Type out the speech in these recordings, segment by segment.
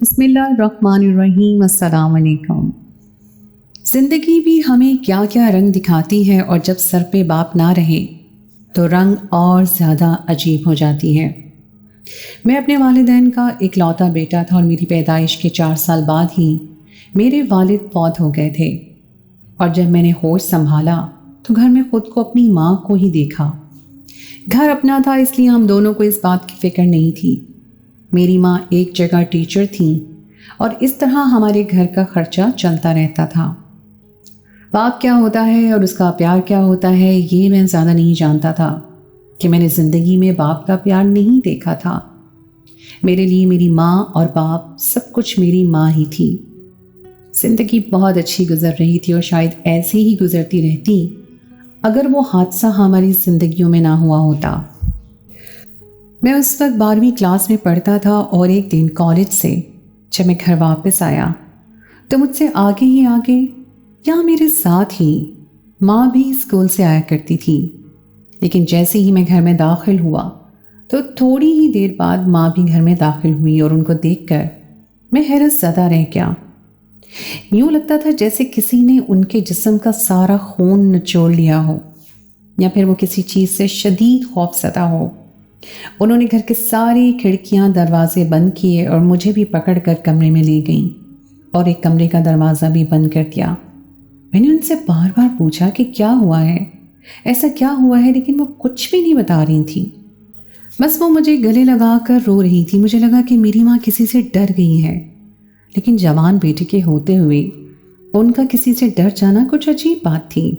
بسم اللہ الرحمن الرحیم۔ السلام علیکم۔ زندگی بھی ہمیں کیا کیا رنگ دکھاتی ہے، اور جب سر پہ باپ نہ رہے تو رنگ اور زیادہ عجیب ہو جاتی ہے۔ میں اپنے والدین کا اکلوتا بیٹا تھا، اور میری پیدائش کے 4 سال بعد ہی میرے والد فوت ہو گئے تھے۔ اور جب میں نے ہوش سنبھالا تو گھر میں خود کو اپنی ماں کو ہی دیکھا۔ گھر اپنا تھا، اس لیے ہم دونوں کو اس بات کی فکر نہیں تھی۔ میری ماں ایک جگہ ٹیچر تھیں، اور اس طرح ہمارے گھر کا خرچہ چلتا رہتا تھا۔ باپ کیا ہوتا ہے اور اس کا پیار کیا ہوتا ہے، یہ میں زیادہ نہیں جانتا تھا کہ میں نے زندگی میں باپ کا پیار نہیں دیکھا تھا۔ میرے لیے میری ماں اور باپ سب کچھ میری ماں ہی تھی۔ زندگی بہت اچھی گزر رہی تھی، اور شاید ایسے ہی گزرتی رہتی اگر وہ حادثہ ہماری زندگیوں میں نہ ہوا ہوتا۔ میں اس وقت 12ویں کلاس میں پڑھتا تھا، اور ایک دن کالج سے جب میں گھر واپس آیا تو مجھ سے آگے ہی آگے یا میرے ساتھ ہی ماں بھی اسکول سے آیا کرتی تھی۔ لیکن جیسے ہی میں گھر میں داخل ہوا تو تھوڑی ہی دیر بعد ماں بھی گھر میں داخل ہوئی، اور ان کو دیکھ کر میں حیرت زدہ رہ گیا۔ یوں لگتا تھا جیسے کسی نے ان کے جسم کا سارا خون نچوڑ لیا ہو، یا پھر وہ کسی چیز سے شدید خوف زدہ ہو۔ انہوں نے گھر کے ساری کھڑکیاں دروازے بند کیے، اور مجھے بھی پکڑ کر کمرے میں لے گئیں، اور ایک کمرے کا دروازہ بھی بند کر دیا۔ میں نے ان سے بار بار پوچھا کہ کیا ہوا ہے، ایسا کیا ہوا ہے، لیکن وہ کچھ بھی نہیں بتا رہی تھیں۔ بس وہ مجھے گلے لگا کر رو رہی تھی۔ مجھے لگا کہ میری ماں کسی سے ڈر گئی ہے، لیکن جوان بیٹے کے ہوتے ہوئے ان کا کسی سے ڈر جانا کچھ عجیب بات تھی۔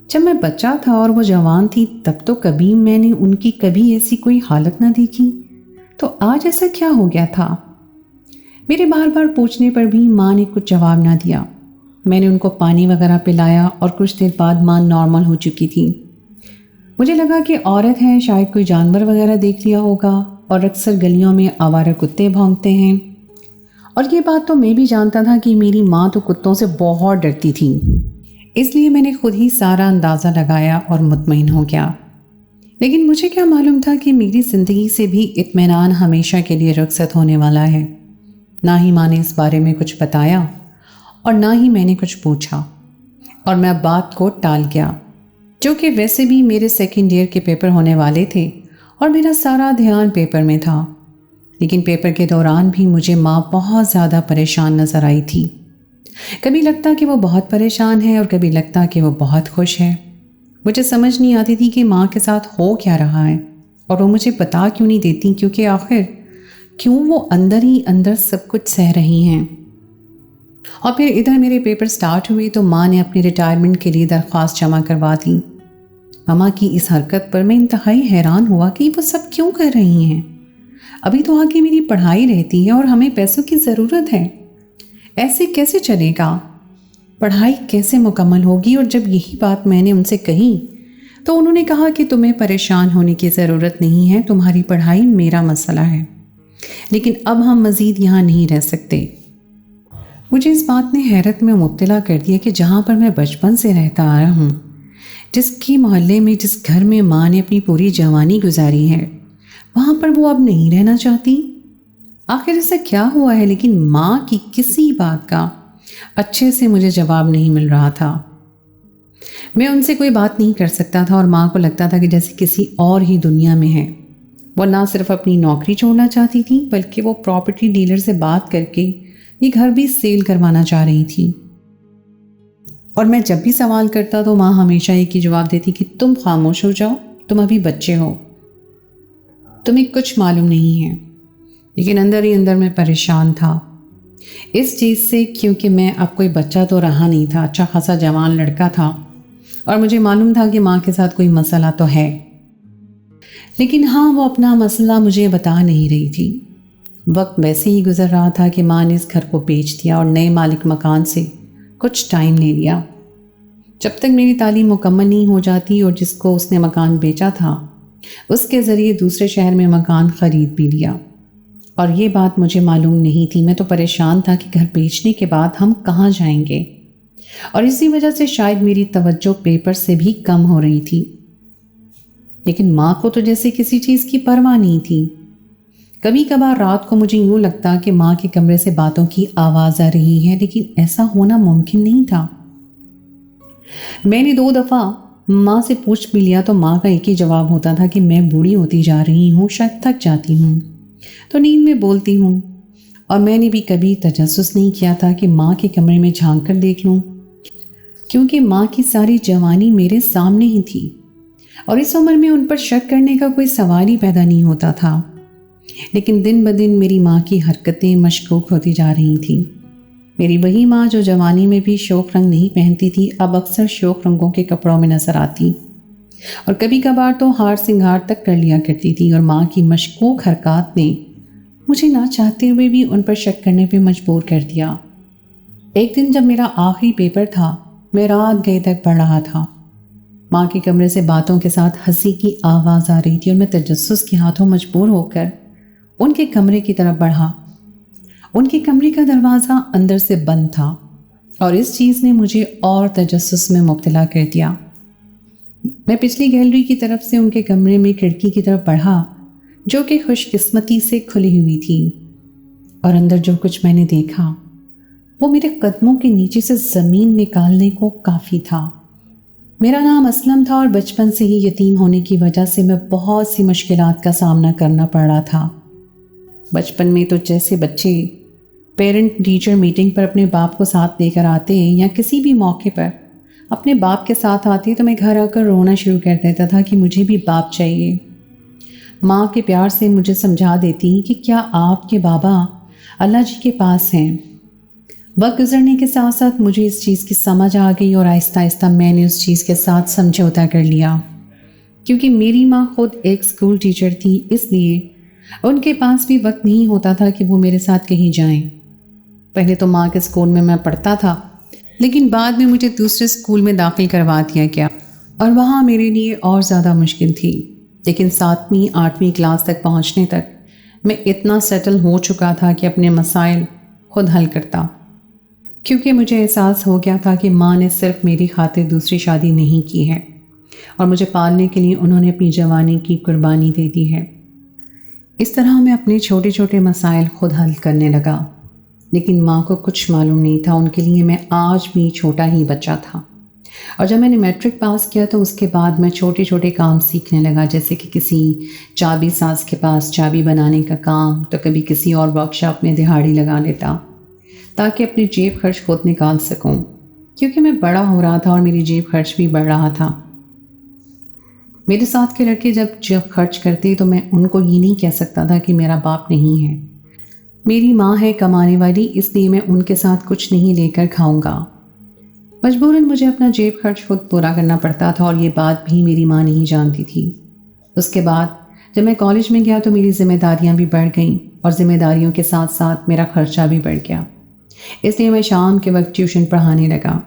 جب میں بچہ تھا اور وہ جوان تھی، تب تو کبھی میں نے ان کی کبھی ایسی کوئی حالت نہ دیکھی، تو آج ایسا کیا ہو گیا تھا؟ میرے بار بار پوچھنے پر بھی ماں نے کچھ جواب نہ دیا۔ میں نے ان کو پانی وغیرہ پلایا، اور کچھ دیر بعد ماں نارمل ہو چکی تھی۔ مجھے لگا کہ عورت ہے، شاید کوئی جانور وغیرہ دیکھ لیا ہوگا، اور اکثر گلیوں میں آوارہ کتے بھونکتے ہیں۔ اور یہ بات تو میں بھی جانتا تھا کہ میری ماں تو کتوں سے بہت ڈرتی تھی، اس لیے میں نے خود ہی سارا اندازہ لگایا اور مطمئن ہو گیا۔ لیکن مجھے کیا معلوم تھا کہ میری زندگی سے بھی اطمینان ہمیشہ کے لیے رخصت ہونے والا ہے۔ نہ ہی ماں نے اس بارے میں کچھ بتایا، اور نہ ہی میں نے کچھ پوچھا، اور میں بات کو ٹال گیا، جو کہ ویسے بھی میرے سیکنڈ ایئر کے پیپر ہونے والے تھے، اور میرا سارا دھیان پیپر میں تھا۔ لیکن پیپر کے دوران بھی مجھے ماں بہت زیادہ پریشان نظر آئی تھی۔ کبھی لگتا کہ وہ بہت پریشان ہے، اور کبھی لگتا کہ وہ بہت خوش ہے۔ مجھے سمجھ نہیں آتی تھی کہ ماں کے ساتھ ہو کیا رہا ہے، اور وہ مجھے بتا کیوں نہیں دیتی، کیونکہ آخر کیوں وہ اندر ہی اندر سب کچھ سہ رہی ہیں۔ اور پھر ادھر میرے پیپر سٹارٹ ہوئے تو ماں نے اپنی ریٹائرمنٹ کے لیے درخواست جمع کروا دی۔ ماما کی اس حرکت پر میں انتہائی حیران ہوا کہ وہ سب کیوں کر رہی ہیں۔ ابھی تو آگے میری پڑھائی رہتی ہے، اور ہمیں پیسوں کی ضرورت ہے۔ ایسے کیسے چلے گا؟ پڑھائی کیسے مکمل ہوگی؟ اور جب یہی بات میں نے ان سے کہی تو انہوں نے کہا کہ تمہیں پریشان ہونے کی ضرورت نہیں ہے، تمہاری پڑھائی میرا مسئلہ ہے، لیکن اب ہم مزید یہاں نہیں رہ سکتے۔ مجھے اس بات نے حیرت میں مبتلا کر دیا کہ جہاں پر میں بچپن سے رہتا آ رہا ہوں، جس کی محلے میں، جس گھر میں ماں نے اپنی پوری جوانی گزاری ہے، وہاں پر وہ اب نہیں رہنا چاہتی۔ آخر ایسا کیا ہوا ہے؟ لیکن ماں کی کسی بات کا اچھے سے مجھے جواب نہیں مل رہا تھا۔ میں ان سے کوئی بات نہیں کر سکتا تھا، اور ماں کو لگتا تھا کہ جیسے کسی اور ہی دنیا میں ہے۔ وہ نہ صرف اپنی نوکری چھوڑنا چاہتی تھی، بلکہ وہ پراپرٹی ڈیلر سے بات کر کے یہ گھر بھی سیل کروانا چاہ رہی تھی۔ اور میں جب بھی سوال کرتا تو ماں ہمیشہ ایک ہی جواب دیتی کہ تم خاموش ہو جاؤ، تم ابھی بچے ہو، تمہیں کچھ معلوم نہیں ہے۔ لیکن اندر ہی اندر میں پریشان تھا اس چیز سے، کیونکہ میں اب کوئی بچہ تو رہا نہیں تھا، اچھا خاصا جوان لڑکا تھا، اور مجھے معلوم تھا کہ ماں کے ساتھ کوئی مسئلہ تو ہے۔ لیکن ہاں، وہ اپنا مسئلہ مجھے بتا نہیں رہی تھی۔ وقت ویسے ہی گزر رہا تھا کہ ماں نے اس گھر کو بیچ دیا، اور نئے مالک مکان سے کچھ ٹائم لے لیا۔ جب تک میری تعلیم مکمل نہیں ہو جاتی، اور جس کو اس نے مکان بیچا تھا اس کے ذریعے دوسرے شہر میں مکان خرید بھی لیا۔ اور یہ بات مجھے معلوم نہیں تھی۔ میں تو پریشان تھا کہ گھر بیچنے کے بعد ہم کہاں جائیں گے، اور اسی وجہ سے شاید میری توجہ پیپر سے بھی کم ہو رہی تھی۔ لیکن ماں کو تو جیسے کسی چیز کی پرواہ نہیں تھی۔ کبھی کبھار رات کو مجھے یوں لگتا کہ ماں کے کمرے سے باتوں کی آواز آ رہی ہے، لیکن ایسا ہونا ممکن نہیں تھا۔ میں نے 2 دفعہ ماں سے پوچھ بھی لیا تو ماں کا ایک ہی جواب ہوتا تھا کہ میں بوڑھی ہوتی جا رہی ہوں، شاید تھک جاتی ہوں تو نیند میں بولتی ہوں۔ اور میں نے بھی کبھی تجسس نہیں کیا تھا کہ ماں کے کمرے میں جھانک کر دیکھ لوں، کیونکہ ماں کی ساری جوانی میرے سامنے ہی تھی اور اس عمر میں ان پر شک کرنے کا کوئی سوال ہی پیدا نہیں ہوتا تھا۔ لیکن دن بدن میری ماں کی حرکتیں مشکوک ہوتی جا رہی تھیں۔ میری وہی ماں جو جوانی میں بھی شوق رنگ نہیں پہنتی تھی، اب اکثر شوق رنگوں کے کپڑوں میں نظر آتی اور کبھی کبھار تو ہار سنگھار تک کر لیا کرتی تھی، اور ماں کی مشکوک حرکات نے مجھے نہ چاہتے ہوئے بھی ان پر شک کرنے پہ مجبور کر دیا۔ ایک دن جب میرا آخری پیپر تھا، میں رات گئے تک پڑھ رہا تھا۔ ماں کے کمرے سے باتوں کے ساتھ ہنسی کی آواز آ رہی تھی اور میں تجسس کے ہاتھوں مجبور ہو کر ان کے کمرے کی طرف بڑھا۔ ان کے کمرے کا دروازہ اندر سے بند تھا اور اس چیز نے مجھے اور تجسس میں مبتلا کر دیا۔ میں پچھلی گیلری کی طرف سے ان کے کمرے میں کھڑکی کی طرف بڑھا، جو کہ خوش قسمتی سے کھلی ہوئی تھی، اور اندر جو کچھ میں نے دیکھا وہ میرے قدموں کے نیچے سے زمین نکالنے کو کافی تھا۔ میرا نام اسلم تھا اور بچپن سے ہی یتیم ہونے کی وجہ سے میں بہت سی مشکلات کا سامنا کرنا پڑ رہا تھا۔ بچپن میں تو جیسے بچے پیرنٹ ٹیچر میٹنگ پر اپنے باپ کو ساتھ لے کر آتے ہیں یا کسی بھی موقع پر اپنے باپ کے ساتھ آتے تو میں گھر آ کر رونا شروع کر دیتا تھا کہ مجھے بھی باپ چاہیے۔ ماں کے پیار سے مجھے سمجھا دیتی کہ کیا آپ کے بابا اللہ جی کے پاس ہیں۔ وقت گزرنے کے ساتھ ساتھ مجھے اس چیز کی سمجھ آ گئی اور آہستہ آہستہ میں نے اس چیز کے ساتھ سمجھوتا کر لیا، کیونکہ میری ماں خود ایک اسکول ٹیچر تھی، اس لیے ان کے پاس بھی وقت نہیں ہوتا تھا کہ وہ میرے ساتھ کہیں جائیں۔ پہلے تو ماں کے اسکول میں پڑھتا تھا، لیکن بعد میں مجھے دوسرے اسکول میں داخل کروا دیا گیا اور وہاں میرے لیے اور زیادہ مشکل تھی۔ لیکن 7ویں 8ویں کلاس تک پہنچنے تک میں اتنا سیٹل ہو چکا تھا کہ اپنے مسائل خود حل کرتا، کیونکہ مجھے احساس ہو گیا تھا کہ ماں نے صرف میری خاطر دوسری شادی نہیں کی ہے اور مجھے پالنے کے لیے انہوں نے اپنی جوانی کی قربانی دے دی ہے۔ اس طرح میں اپنے چھوٹے چھوٹے مسائل خود حل کرنے لگا، لیکن ماں کو کچھ معلوم نہیں تھا، ان کے لیے میں آج بھی چھوٹا ہی بچہ تھا۔ اور جب میں نے میٹرک پاس کیا تو اس کے بعد میں چھوٹے چھوٹے کام سیکھنے لگا، جیسے کہ کسی چابی ساز کے پاس چابی بنانے کا کام، تو کبھی کسی اور ورک شاپ میں دہاڑی لگا لیتا تاکہ اپنی جیب خرچ خود نکال سکوں، کیونکہ میں بڑا ہو رہا تھا اور میری جیب خرچ بھی بڑھ رہا تھا۔ میرے ساتھ کے لڑکے جب خرچ کرتے تو میں ان کو یہ نہیں کہہ سکتا تھا کہ میرا باپ نہیں ہے، میری ماں ہے کمانے والی، اس لیے میں ان کے ساتھ کچھ نہیں لے کر کھاؤں گا۔ مجبوراً مجھے اپنا جیب خرچ خود پورا کرنا پڑتا تھا اور یہ بات بھی میری ماں نہیں جانتی تھی۔ اس کے بعد جب میں کالج میں گیا تو میری ذمہ داریاں بھی بڑھ گئیں اور ذمہ داریوں کے ساتھ ساتھ میرا خرچہ بھی بڑھ گیا، اس لیے میں شام کے وقت ٹیوشن پڑھانے لگا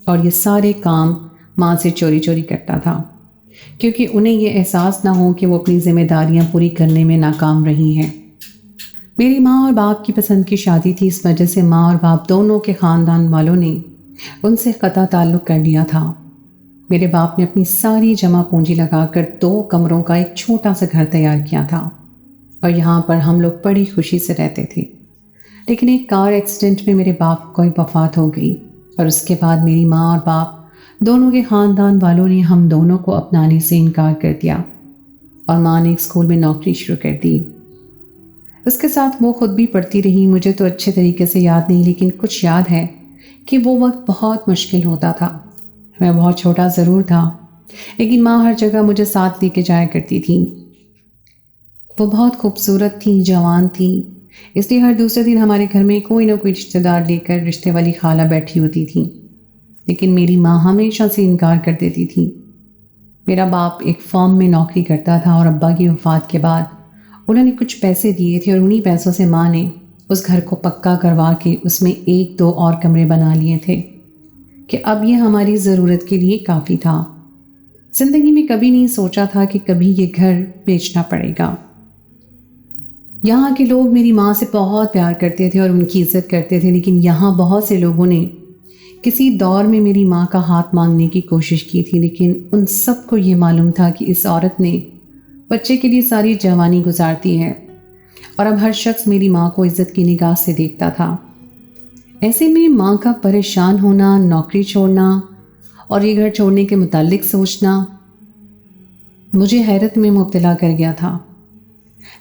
اور یہ سارے کام ماں سے چوری چوری کرتا تھا، کیونکہ انہیں یہ احساس نہ ہو کہ وہ اپنی ذمہ داریاں پوری کرنے میں ناکام رہی ہیں۔ میری ماں اور باپ کی پسند کی شادی تھی، اس وجہ سے ماں اور باپ دونوں کے خاندان والوں نے ان سے قطع تعلق کر لیا تھا۔ میرے باپ نے اپنی ساری جمع پونجی لگا کر 2 کمروں کا ایک چھوٹا سا گھر تیار کیا تھا اور یہاں پر ہم لوگ بڑی خوشی سے رہتے تھے۔ لیکن ایک کار ایکسیڈنٹ میں میرے باپ کو وفات ہو گئی اور اس کے بعد میری ماں اور باپ دونوں کے خاندان والوں نے ہم دونوں کو اپنانے سے انکار کر دیا اور ماں نے ایک اسکول میں نوکری شروع کر دی۔ اس کے ساتھ وہ خود بھی پڑھتی رہی۔ مجھے تو اچھے طریقے سے یاد نہیں، لیکن کچھ یاد ہے کہ وہ وقت بہت مشکل ہوتا تھا۔ میں بہت چھوٹا ضرور تھا، لیکن ماں ہر جگہ مجھے ساتھ لے کے جایا کرتی تھی۔ وہ بہت خوبصورت تھی، جوان تھی، اس لیے ہر دوسرے دن ہمارے گھر میں کوئی نہ کوئی رشتہ دار لے کر رشتے والی خالہ بیٹھی ہوتی تھی، لیکن میری ماں ہمیشہ سے انکار کر دیتی تھی۔ میرا باپ ایک فرم میں نوکری کرتا تھا اور ابا کی وفات کے بعد انہوں نے کچھ پیسے دیے تھے اور انہی پیسوں سے ماں نے اس گھر کو پکا کروا کے اس میں 1-2 اور کمرے بنا لیے تھے کہ اب یہ ہماری ضرورت کے لیے کافی تھا۔ زندگی میں کبھی نہیں سوچا تھا کہ کبھی یہ گھر بیچنا پڑے گا۔ یہاں کے لوگ میری ماں سے بہت پیار کرتے تھے اور ان کی عزت کرتے تھے، لیکن یہاں بہت سے لوگوں نے کسی دور میں میری ماں کا ہاتھ مانگنے کی کوشش کی تھی، لیکن ان سب کو یہ معلوم تھا کہ اس عورت نے بچے کے لیے ساری جوانی گزارتی ہے اور اب ہر شخص میری ماں کو عزت کی نگاہ سے دیکھتا تھا۔ ایسے میں ماں کا پریشان ہونا، نوکری چھوڑنا اور یہ گھر چھوڑنے کے متعلق سوچنا مجھے حیرت میں مبتلا کر گیا تھا۔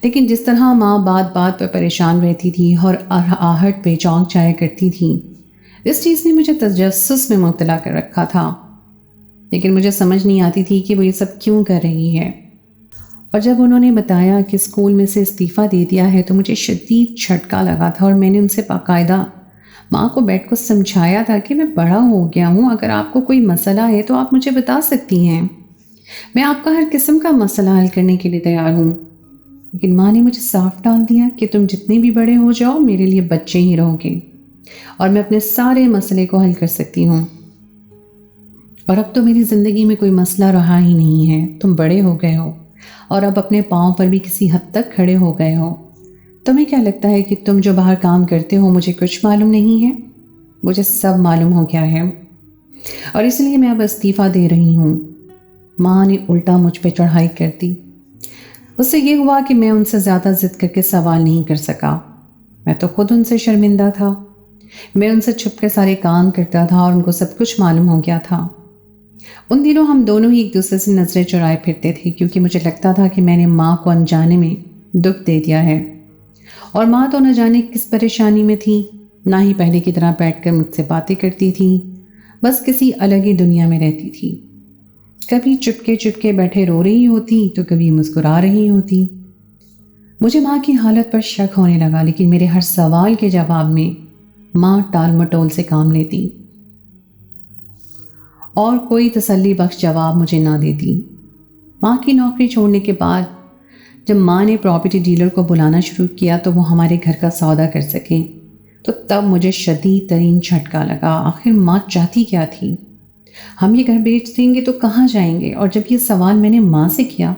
لیکن جس طرح ماں بات بات پر پریشان رہتی تھی اور آہٹ پہ چونک جایا کرتی تھی، اس چیز نے مجھے تجسس میں مبتلا کر رکھا تھا۔ لیکن مجھے سمجھ نہیں آتی تھی کہ وہ یہ سب کیوں کر رہی ہے۔ اور جب انہوں نے بتایا کہ اسکول میں سے استعفیٰ دے دیا ہے تو مجھے شدید جھٹکا لگا تھا، اور میں نے ان سے باقاعدہ ماں کو بیٹھ کو سمجھایا تھا کہ میں بڑا ہو گیا ہوں، اگر آپ کو کوئی مسئلہ ہے تو آپ مجھے بتا سکتی ہیں، میں آپ کا ہر قسم کا مسئلہ حل کرنے کے لیے تیار ہوں۔ لیکن ماں نے مجھے صاف ڈال دیا کہ تم جتنے بھی بڑے ہو جاؤ میرے لیے بچے ہی رہو گے، اور میں اپنے سارے مسئلے کو حل کر سکتی ہوں، اور اب تو میری زندگی میں کوئی مسئلہ رہا ہی نہیں ہے، تم بڑے ہو گئے ہو اور اب اپنے پاؤں پر بھی کسی حد تک کھڑے ہو گئے ہو۔ تمہیں کیا لگتا ہے کہ تم جو باہر کام کرتے ہو مجھے کچھ معلوم نہیں ہے؟ مجھے سب معلوم ہو گیا ہے، اور اس لیے میں اب استعفیٰ دے رہی ہوں۔ ماں نے الٹا مجھ پہ چڑھائی کر دی۔ اس سے یہ ہوا کہ میں ان سے زیادہ ضد کر کے سوال نہیں کر سکا۔ میں تو خود ان سے شرمندہ تھا۔ میں ان سے چھپ کے سارے کام کرتا تھا اور ان کو سب کچھ معلوم ہو گیا تھا۔ ان دنوں ہم دونوں ہی ایک دوسرے سے نظریں چرائے پھرتے تھے، کیونکہ مجھے لگتا تھا کہ میں نے ماں کو انجانے میں دکھ دے دیا ہے، اور ماں تو نہ جانے کس پریشانی میں تھی، نہ ہی پہلے کی طرح بیٹھ کر مجھ سے باتیں کرتی تھی، بس کسی الگ ہی دنیا میں رہتی تھی۔ کبھی چپکے چپکے بیٹھے رو رہی ہوتی تو کبھی مسکرا رہی ہوتی۔ مجھے ماں کی حالت پر شک ہونے لگا، لیکن میرے ہر سوال کے جواب میں ماں ٹال مٹول سے کام لیتی اور کوئی تسلی بخش جواب مجھے نہ دیتی۔ ماں کی نوکری چھوڑنے کے بعد جب ماں نے پراپرٹی ڈیلر کو بلانا شروع کیا تو وہ ہمارے گھر کا سودا کر سکیں، تو تب مجھے شدید ترین جھٹکا لگا۔ آخر ماں چاہتی کیا تھی؟ ہم یہ گھر بیچ دیں گے تو کہاں جائیں گے؟ اور جب یہ سوال میں نے ماں سے کیا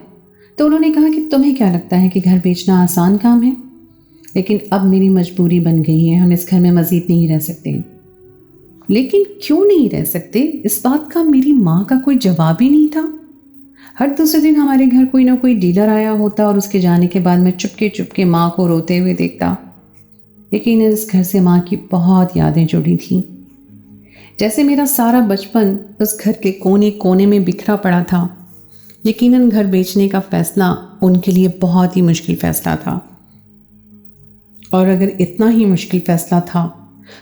تو انہوں نے کہا کہ تمہیں کیا لگتا ہے کہ گھر بیچنا آسان کام ہے؟ لیکن اب میری مجبوری بن گئی ہے، ہم اس گھر میں مزید نہیں رہ سکتے۔ لیکن کیوں نہیں رہ سکتے؟ اس بات کا میری ماں کا کوئی جواب ہی نہیں تھا۔ ہر دوسرے دن ہمارے گھر کوئی نہ کوئی ڈیلر آیا ہوتا اور اس کے جانے کے بعد میں چپکے چپکے ماں کو روتے ہوئے دیکھتا۔ لیکن اس گھر سے ماں کی بہت یادیں جڑی تھیں، جیسے میرا سارا بچپن اس گھر کے کونے کونے میں بکھرا پڑا تھا۔ یقیناً گھر بیچنے کا فیصلہ ان کے لیے بہت ہی مشکل فیصلہ تھا، اور اگر اتنا ہی مشکل فیصلہ تھا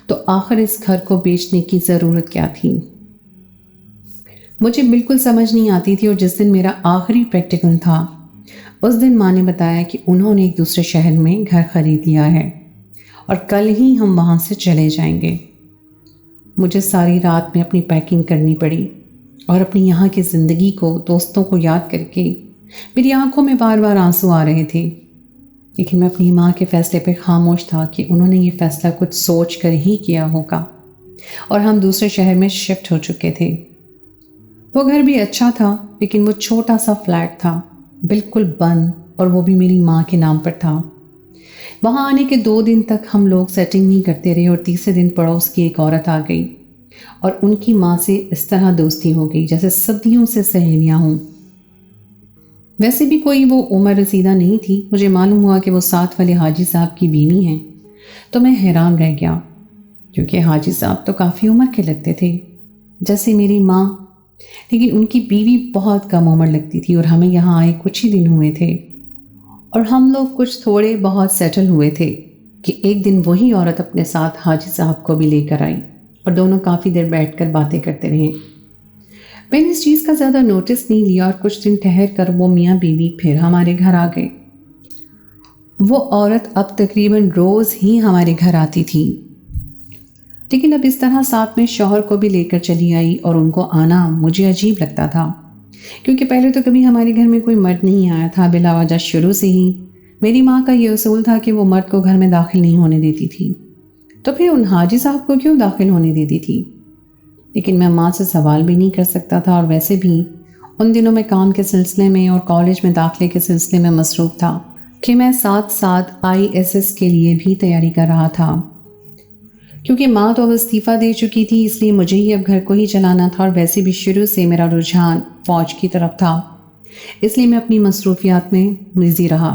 تو آخر اس گھر کو بیچنے کی ضرورت کیا تھی؟ مجھے بالکل سمجھ نہیں آتی تھی، اور جس دن میرا آخری پریکٹیکل تھا اس دن ماں نے بتایا کہ انہوں نے ایک دوسرے شہر میں گھر خرید لیا ہے اور کل ہی ہم وہاں سے چلے جائیں گے۔ مجھے ساری رات میں اپنی پیکنگ کرنی پڑی، اور اپنی یہاں کی زندگی کو، دوستوں کو یاد کر کے میری آنکھوں میں بار بار آنسو آ رہے تھے۔ لیکن میں اپنی ماں کے فیصلے پہ خاموش تھا کہ انہوں نے یہ فیصلہ کچھ سوچ کر ہی کیا ہوگا، اور ہم دوسرے شہر میں شفٹ ہو چکے تھے۔ وہ گھر بھی اچھا تھا، لیکن وہ چھوٹا سا فلیٹ تھا، بالکل بند، اور وہ بھی میری ماں کے نام پر تھا۔ وہاں آنے کے 2 دن تک ہم لوگ سیٹنگ نہیں کرتے رہے، اور تیسرے دن پڑوس کی ایک عورت آ گئی اور ان کی ماں سے اس طرح دوستی ہو گئی جیسے صدیوں سے سہیلیاں ہوں۔ ویسے بھی کوئی وہ عمر رسیدہ نہیں تھی۔ مجھے معلوم ہوا کہ وہ ساتھ والے حاجی صاحب کی بیوی ہیں، تو میں حیران رہ گیا، کیونکہ حاجی صاحب تو کافی عمر کے لگتے تھے جیسے میری ماں، لیکن ان کی بیوی بہت کم عمر لگتی تھی، اور ہمیں یہاں آئے کچھ ہی دن ہوئے تھے، اور ہم لوگ کچھ تھوڑے بہت سیٹل ہوئے تھے کہ ایک دن وہی عورت اپنے ساتھ حاجی صاحب کو بھی لے کر آئی، اور دونوں کافی دیر بیٹھ کر باتیں کرتے رہے۔ میں نے اس چیز کا زیادہ نوٹس نہیں لیا، اور کچھ دن ٹھہر کر وہ میاں بیوی پھر ہمارے گھر آ گئے۔ وہ عورت اب تقریباً روز ہی ہمارے گھر آتی تھی، لیکن اب اس طرح ساتھ میں شوہر کو بھی لے کر چلی آئی، اور ان کو آنا مجھے عجیب لگتا تھا، کیونکہ پہلے تو کبھی ہمارے گھر میں کوئی مرد نہیں آیا تھا۔ بلا وجہ شروع سے ہی میری ماں کا یہ اصول تھا کہ وہ مرد کو گھر میں داخل نہیں ہونے دیتی تھی، تو پھر ان حاجی صاحب کو کیوں داخل ہونے دیتی تھی؟ لیکن میں ماں سے سوال بھی نہیں کر سکتا تھا، اور ویسے بھی ان دنوں میں کام کے سلسلے میں اور کالج میں داخلے کے سلسلے میں مصروف تھا کہ میں ساتھ ساتھ ISS کے لیے بھی تیاری کر رہا تھا۔ کیونکہ ماں تو اب استعفیٰ دے چکی تھی، اس لیے مجھے ہی اب گھر کو ہی چلانا تھا، اور ویسے بھی شروع سے میرا رجحان فوج کی طرف تھا، اس لیے میں اپنی مصروفیات میں بزی رہا۔